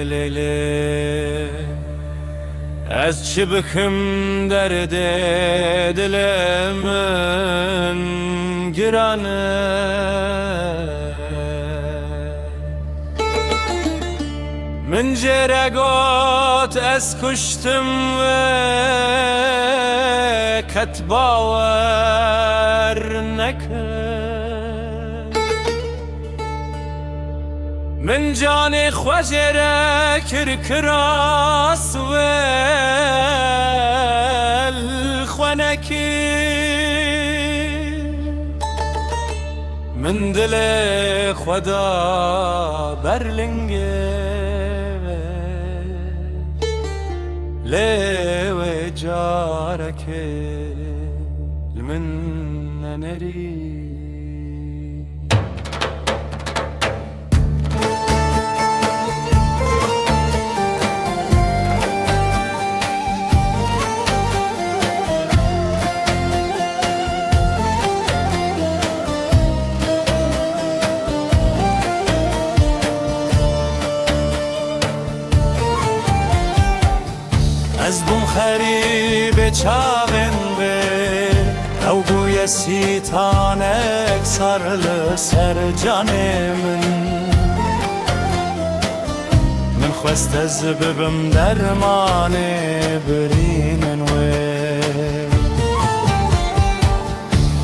لیلی از چی بکم درد دل من گرانه من جرگات از کشتم و کت باور نکرد من جان خوشره کرکراس و الخونکی من دل خدا برلنگه لو جارك المن نري از بوم خریب چاوین به او بوی سیتانک سرل سر جان من خواست از ببم درمان برینن و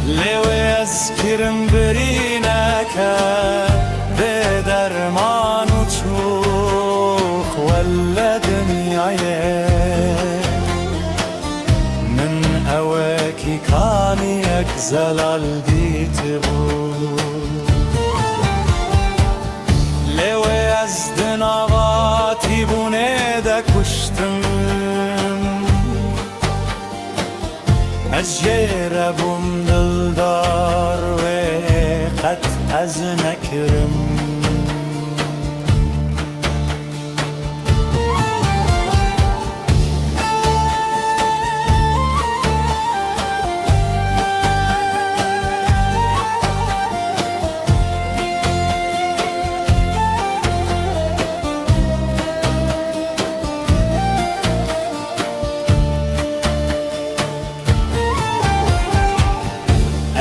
لیوی از کرم برینک به درمان و چوخ ولا دنیای هواكي كان يكزلال ديت بود لو يزدن آغاتي بونه دا کشتم از جربم دلدار و قط از نکرم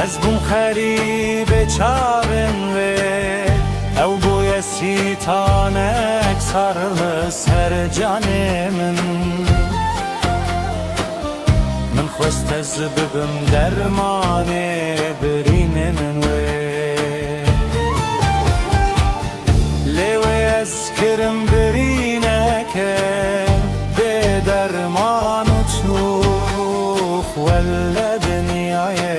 از بوم خریب چاوین و او بوی سیتانک سرل سر جان من خواست از ببم درمان برینن و لیوی از کرم برینک به درمان و چوخ ولا دنیای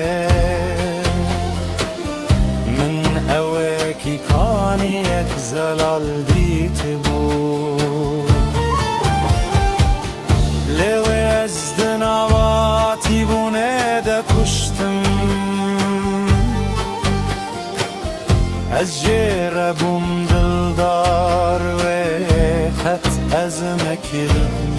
هواكي كان يكزلال ديت بود لو يزدن آواتي بونه دا کشتم از جربم دلدار و خط از مکرم